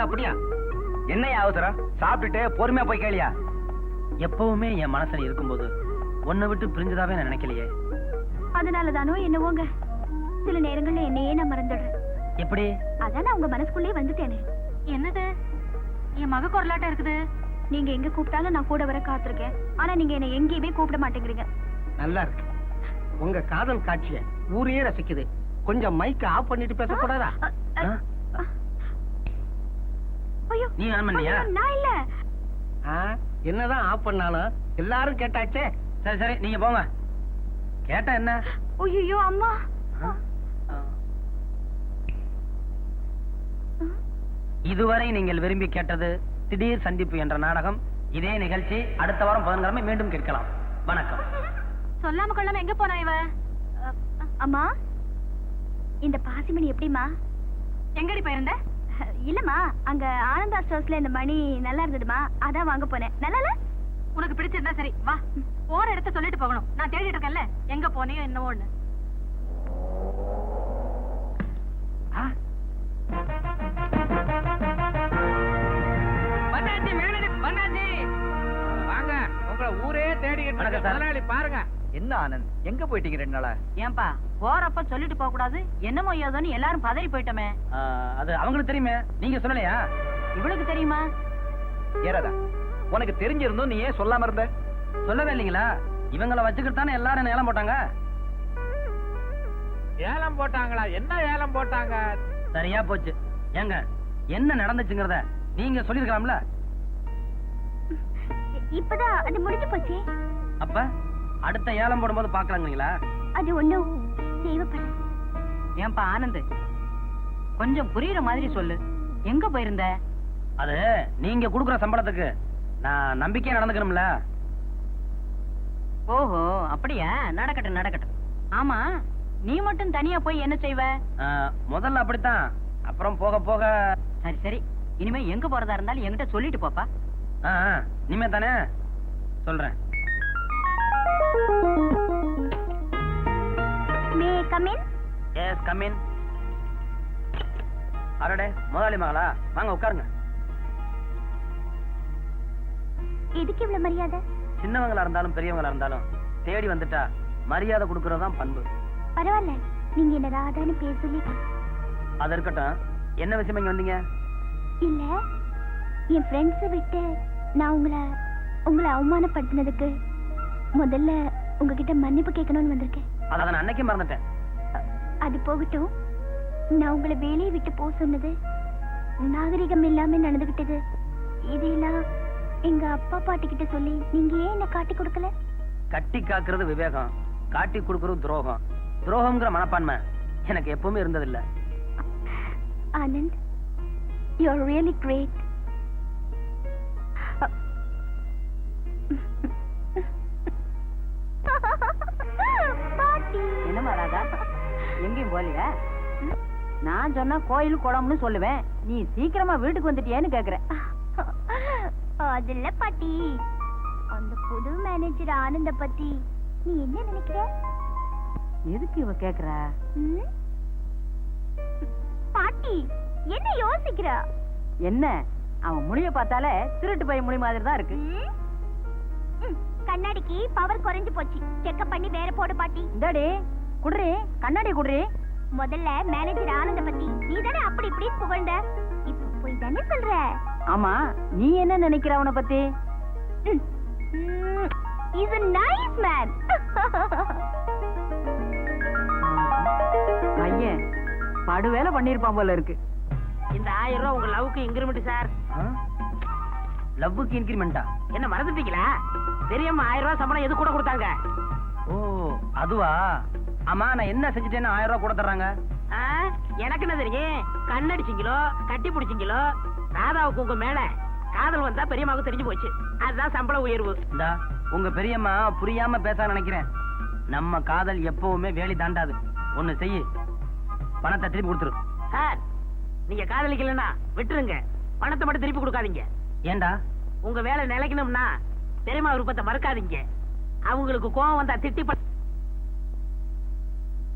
அப்படியா? என்னையா அவசரம்? சாப்பிட்டுட்டு பொறுமையா போய் கேளியா. எப்பவுமே என் மனசுல இருக்கும்போது உன்னை விட்டு பிரிஞ்சதாவே நான் நினைக்கலையே. அதனாலதானோ என்னவோங்க, சில நேரங்கள்ல என்னையே நான் மறந்துடுறேன். எப்படி? அதான் நான் உங்க மனசுக்குள்ளே வந்துட்டேனே. என்னது என் மக குரலாட்டம் இருக்குது? நீங்க எங்க கூப்பிட்டாலும் நான் கூட வர காத்திருக்கேன். ஆனா நீங்க என்ன எங்கேயுமே கூப்பிட மாட்டேங்கிறீங்க. நல்லா இருக்கு. உங்க காதல் காட்சிய ஊரே ரசிக்குது. கொஞ்சம் மைக்க ஆஃப் பண்ணிட்டு பேசக்கூடாதா? ஐயோ, நீ ஆன் பண்ணியா? நான் இல்ல. என்னதான் ஆஃப் பண்ணாலும் எல்லாரும் கேட்டாச்சே. சரி சரி, நீங்க போங்க. கேட்டா என்ன? ஐயோ அம்மா. இதுவரை நீங்கள் விரும்பி கேட்டது திடீர் சந்திப்பு என்ற நாடகம். இதே நிகழ்ச்சி அடுத்த வாரம் புதன்கிழமை மீண்டும் கேட்கலாம். வணக்கம். சொல்லாம கொள்ளாம எங்க போனா இவ? அம்மா, இந்த பாசிமணி எப்படிமா? எங்கடி போயிருந்த? இல்லம்மா, அங்க ஆனந்தா ஸ்டோர்ஸ்ல இந்த மணி நல்லா இருந்ததுமா, அதான் வாங்க போனேன். நல்லா உனக்கு பிடிச்சிருந்தா சரி வா. போற இடத்த சொல்லிட்டு போகணும். நான் தேடிட்டு இருக்கேன்ல, எங்க போனியோ என்னவோன்னு. வாங்க, உங்களை ஊரே தேடிக்கிட்டு முதலாளி பாருங்க. என்ன ஆனந்த், எங்க போயிட்டீங்க 2 நாளா? ஏன்பா போறப்ப சொல்லிட்டு போக கூடாது? என்னமோ ஏதோன்னு எல்லாரும் பதறி போயிட்டோமே. அது அவங்களுக்கு தெரியுமே, நீங்க சொல்லலையா? இவளுக்கு தெரியுமா? ஏறாதா, உனக்கு தெரிஞ்சிருந்தோம் நீ ஏன் சொல்லாம இருந்த? சொல்லவே இல்லீங்களா? இவங்களை வச்சுக்கிட்டு தானே எல்லாரும் ஏலம் போட்டாங்க. ஏலம் போட்டாங்களா? என்ன ஏலம் போட்டாங்க? சரியா போச்சு. ஏங்க, என்ன நடந்துச்சுங்கிறத நீங்க சொல்லிருக்கலாம்ல. இப்பதான் அது முடிஞ்சு போச்சு. அப்ப அடுத்த ஏலம் போடும்போது பாக்கலாங்களா? அது ஒண்ணும் தேவைப்பட. ஏன்பா ஆனந்த், கொஞ்சம் புரியுற மாதிரி சொல்லு. எங்க போயிருந்த? அது நீங்க குடுக்குற சம்பளத்துக்கு நான் நம்பிக்கையா நடந்துக்கணும்ல. ஓஹோ, அப்படியா? நடக்கட்டும் நடக்கட்டும். ஆமா, நீ மட்டும் தனியா போய் என்ன செய்வ? முதல்ல அப்படித்தான், அப்புறம் போக போக. சரி சரி, இனிமே எங்க போறதா இருந்தாலும் என்கிட்ட சொல்லிட்டு போப்பா. இனிமே தானே சொல்றேன். May come in? Yes, come in. அரடே, முதலாளி மகளா, வாங்க உட்காருங்க. எதுக்கு இவ்வளவு மரியாதை? சின்னவங்களா இருந்தாலும் பெரியவங்களா இருந்தாலும் தேடி வந்துட்டா மரியாதை கொடுக்கறதுதான் பண்பு. பரவாயில்ல, நீங்க என்ன ராதான்னு பேர் சொல்லி. அது இருக்கட்டும், என்ன விஷயம் இங்க வந்தீங்க? இல்ல, என் ஃப்ரெண்ட்ஸை விட்டு நான் உங்களை அவமானப்படுத்தினதுக்கு முதல்ல உங்ககிட்ட மன்னிப்பு கேட்கணும்னு வந்திருக்கேன். அதை நான் அன்னைக்கே மறந்துட்டேன். அது போகட்டும், நான் உங்களை வேலையை விட்டு போக சொன்னது, நாகரிகம் இல்லாம நடந்துகிட்டது, இதெல்லாம் எங்க அப்பா பாட்டி கிட்ட சொல்லி நீங்க ஏன் என்ன காட்டி கொடுக்கல? கட்டி காக்குறது விவேகம், காட்டி கொடுக்கறது துரோகம். துரோகம்ங்கிற மனப்பான்மை எனக்கு எப்பவுமே இருந்ததில்லை. Anand, you are really great. என்னமா ராதா, எங்கேயும் போலியா? நான் சொன்னா கோயில் குளம்னு சொல்லுவேன், நீ சீக்கிரமா வீட்டுக்கு வந்துட்டியேன்னு கேக்குறேன். அதுல பாட்டி, அந்த புது மேனேஜர் ஆனந்த பத்தி நீ என்ன நினைக்கிற? எதுக்கு இவ கேக்குற? பாட்டி என்ன யோசிக்கிற? என்ன, அவன் முடிய பார்த்தாலே திருட்டு பைய முடி மாதிரி தான் இருக்கு. கண்ணாடிக்கு பவர் குறைஞ்சு போச்சு, செக்கப் பண்ணி வேற போடு பாட்டி. இந்தாடி குடுறி, கண்ணாடி குடுறி. முதல்ல மேனேஜர் ஆனந்த பத்தி நீ தானே அப்படி இப்படி புகழ்ந்த, இப்ப போய் தானே சொல்ற. ஆமா, நீ என்ன நினைக்கிற அவனை பத்தி? He's a nice man. பையன் படுவேலை பண்ணிருப்பான் போல இருக்கு. இந்த 1000 ரூபாய் உங்க லவ்வுக்கு இன்கிரிமெண்ட் சார். லவ்வுக்கு இன்கிரிமெண்டா? என்ன மறந்துட்டீங்களா? தெரியாம 1000 ரூபாய் சம்பளம் எது கூட கொடுத்தாங்க? ஓ அதுவா? ஆமா, நான் என்ன செஞ்சுட்டேன்னு 1000 ரூபாய் கூட தர்றாங்க. எனக்கு என்ன தெரியும்? கண்ணடிச்சிங்களோ கட்டி பிடிச்சிங்களோ, ராதாவுக்கு உங்க மேல காதல் வந்தா பெரியம்மாவுக்கு தெரிஞ்சு போச்சு, அதுதான் சம்பள உயர்வு. இந்தா, உங்க பெரியம்மா புரியாம பேச நினைக்கிறேன். நம்ம காதல் எப்பவுமே வேலி தாண்டாது. ஒண்ணு செய்யு, பணத்தை திருப்பி கொடுத்துரு. சார், நீங்க காதலிக்கலன்னா விட்டுருங்க, பணத்தை மட்டும் திருப்பி கொடுக்காதீங்க. ஏண்டா? உங்க வேலை நிலைக்கணும்னா பெரியம்மா விருப்பத்தை மறக்காதீங்க. அவங்களுக்கு கோவம் வந்தா திட்டி.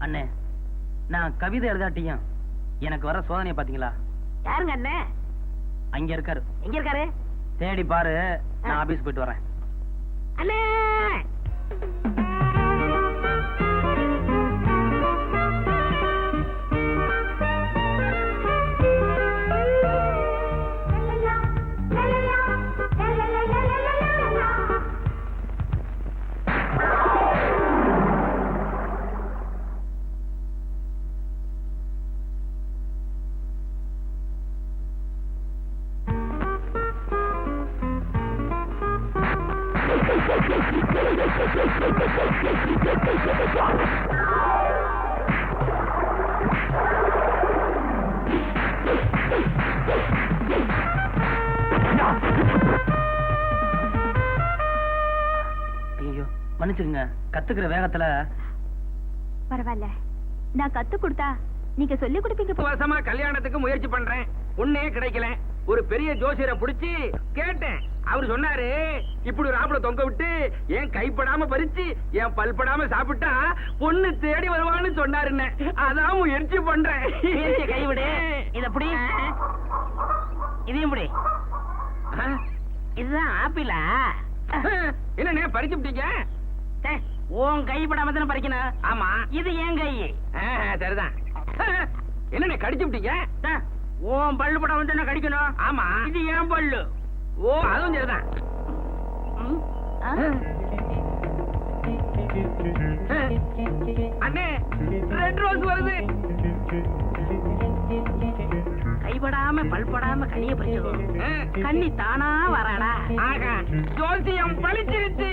அண்ணே, நான் கவிதை எழுதாட்டியும் எனக்கு வர சோதனையை பாத்தீங்களா? யாருங்க அண்ணே? அங்க இருக்காரு. எங்க இருக்காரு? தேடி பாரு, நான் ஆபீஸ் போயிட்டு வரேன். அண்ணே ஐயோ மன்னிச்சுங்க, கத்துக்கிற வேகத்துல. பரவாயில்ல, நான் கத்து கொடுத்தா நீங்க சொல்லி கொடுப்பீங்க. 10 வருஷமா கல்யாணத்துக்கு முயற்சி பண்றேன், ஒண்ணே கிடைக்கல. ஒரு பெரிய ஜோசியரை புடிச்சு கேட்டேன். அவரு சொன்னாரு, இப்படி ஒரு ஆம்பளை தொங்க விட்டு என் கைப்படாம பறிச்சு என் பல்படாம சாப்பிட்டா பொண்ணு தேடி வருவான்னு சொன்னாருன்னு. அதான் முயற்சி பண்றேன். கைவிடு. இத புடி. இதையும் புடி. இதுதான் ஆப்பிளா? என்னண்ணே பறிச்சு விட்டீங்க? உன் கைப்படாம தானே பறிக்கணும். ஆமா, இது என் கை. சரிதான். என்னண்ணே கடிச்சு விட்டீங்க? உன் பல்லு படம் வந்து என்ன கடிக்கணும்? ஆமா, இது என் பல்லு. ஓ அதுவும் சரிதான். அண்ணே ரெட் ரோஸ் வருது. கைப்படாம பல்படாம கனிய பறிச்சதும் கண்ணி தானா வராடா. ஆகா, ஜோசியம் பழிச்சிருச்சு.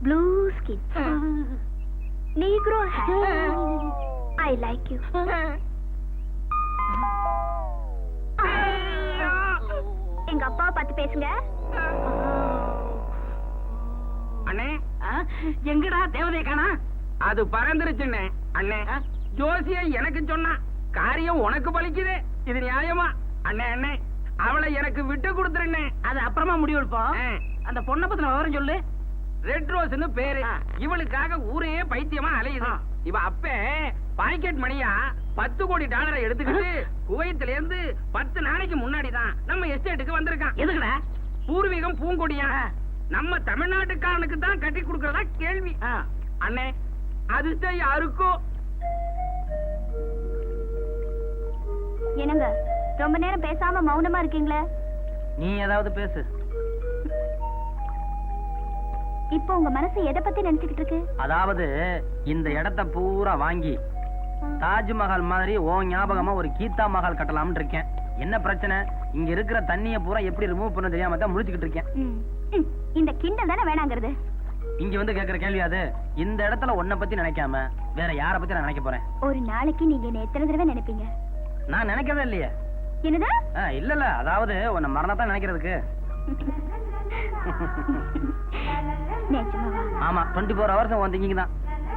Blue skin, Negro hair. I like you. எங்க அப்பாவை பார்த்து பேசுங்க. அண்ணே எங்கடா தேவதைய காணா? அது பறந்துருச்சுண்ணே. அண்ணே ஜோசியம் எனக்கு சொன்னா காரியம் உனக்கு பலிக்குது. இது நியாயமா? அண்ணே அண்ணே அவளை எனக்கு விட்டு கொடுத்துருண்ணே. அது அப்புறமா முடிவெடுப்போம். அந்த பொண்ணை பத்தின விவரம் சொல்லு. ரெட் ரோஸ்னு பேரு. இவளுக்காக ஊரே பைத்தியமா அலையுது. இவ அப்ப பாக்கெட் மணியா $10 கோடி எடுத்துக்கிட்டு குவைத்துல இருந்து 10 நாளைக்கு முன்னாடிதான் நம்ம எஸ்டேட்டுக்கு வந்திருக்கான். எதுக்குடா? பூர்வீகம் பூங்கொடியா நம்ம தமிழ்நாட்டுக்காரனுக்கு தான் கட்டி கொடுக்கறதா கேள்வி. அண்ணே அதிர்ஷ்டம் யாருக்கோ. என்னங்க ரொம்ப நேரம் பேசாம மௌனமா இருக்கீங்களே? நீ ஏதாவது பேசு. இப்போ உங்க மனசு எதை பத்தி நினைச்சுக்கிட்டு இருக்கு? அதாவது இந்த இடத்த பூரா வாங்கி தாஜ்மஹால் மாதிரி ஓ ஞாபகமா ஒரு கீதா மஹால் கட்டலாம்னு இருக்கேன். என்ன பிரச்சனை? இங்க இருக்கிற தண்ணிய பூரா எப்படி ரிமூவ் பண்ண தெரியாம தான் முடிச்சுக்கிட்டு இருக்கேன். இந்த கிண்டல் தானே வேணாங்கிறது. இங்க வந்து கேக்குற கேள்வி அது. இந்த இடத்துல உன்னை பத்தி நினைக்காம வேற யார பத்தி நான் நினைக்க போறேன்? ஒரு நாளைக்கு நீங்க என்ன எத்தனை தடவை நினைப்பீங்க? நான் நினைக்கவே இல்லையே. என்னது? இல்ல அதாவது உன்னை மரணத்தான் நினைக்கிறதுக்கு. நிஜமாவா? ஆமா, 24 hours உன் திங்கிங் தான்.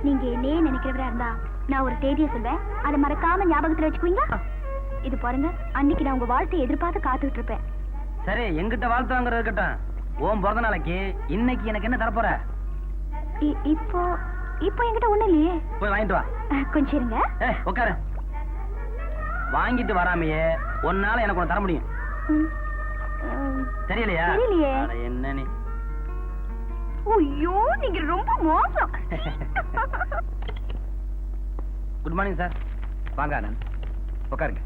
நீங்க என்னையே நினைக்கிறவரா இருந்தா நான் ஒரு தேதியை சொல்வேன், அதை மறக்காம ஞாபகத்துல வச்சுக்குவீங்களா? இது பாருங்க, அன்னைக்கு நான் உங்க வாழ்க்கையை எதிர்பார்த்து காத்துக்கிட்டு இருப்பேன். சரி, எங்கிட்ட வாழ்த்து வாங்குறது இருக்கட்டும். உன் பிறந்த நாளைக்கு இன்னைக்கு எனக்கு என்ன தரப்போற? இப்போ இப்போ என்கிட்ட ஒண்ணு இல்லையே. போய் வாங்கிட்டு வா. கொஞ்சம் இருங்க. உட்காரு. வாங்கிட்டு வராமையே ஒன்னால எனக்கு ஒண்ணு தர முடியும். தெரியலையா? தெரியலையே. என்ன நீ? ஐயோ, நீங்க ரொம்ப மோசம். Good morning sir. வாங்க ஆனந்த், உட்காருங்க.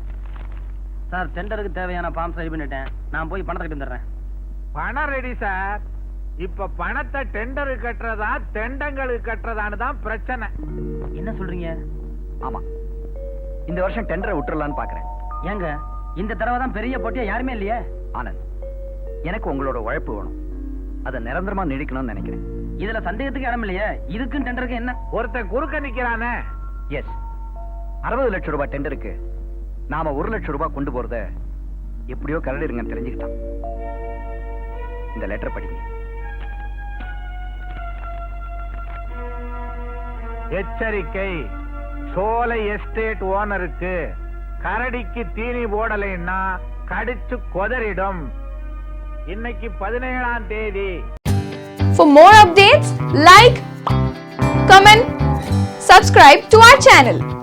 சார், டெண்டருக்கு தேவையான ஃபார்ம்ஸ் ரெடி பண்ணிட்டேன். நான் போய் பணத்தை கட்டி வந்துடுறேன். பணம் ரெடி சார். இப்ப பணத்தை டெண்டருக்கு கட்டுறதா தெண்டங்களுக்கு கட்டுறதான்னு தான் பிரச்சனை. என்ன சொல்றீங்க? ஆமா, இந்த வருஷம் டெண்டரை விட்டுறலான்னு பாக்குறேன். ஏங்க, இந்த தடவை தான் பெரிய போட்டியா யாருமே இல்லையே. ஆனந்த், எனக்கு உங்களோட உழைப்பு வேணும். அதை நிரந்தரமா நீடிக்கணும்னு நினைக்கிறேன். இதுல சந்தேகத்துக்கு இடம் இல்லையே. இதுக்கும் டெண்டருக்கு என்ன? ஒருத்தன் குறுக்க நிக்கிறானே. எஸ், 60 லட்சம் ரூபாய் டெண்டருக்கு நாம 1 லட்சம் ரூபாய் கொண்டு போறத எப்படியோ கரடிருங்கன்னு தெரிஞ்சுக்கிட்டான். இந்த லெட்டர் படிங்க. எச்சரிக்கை, சோலை எஸ்டேட் ஓனருக்கு கரடிக்கு தீனி போடலைன்னா கடிச்சு கொதறிடும். இன்னைக்கு 17ஆம் தேதி. For more updates, like, comment, subscribe to our channel.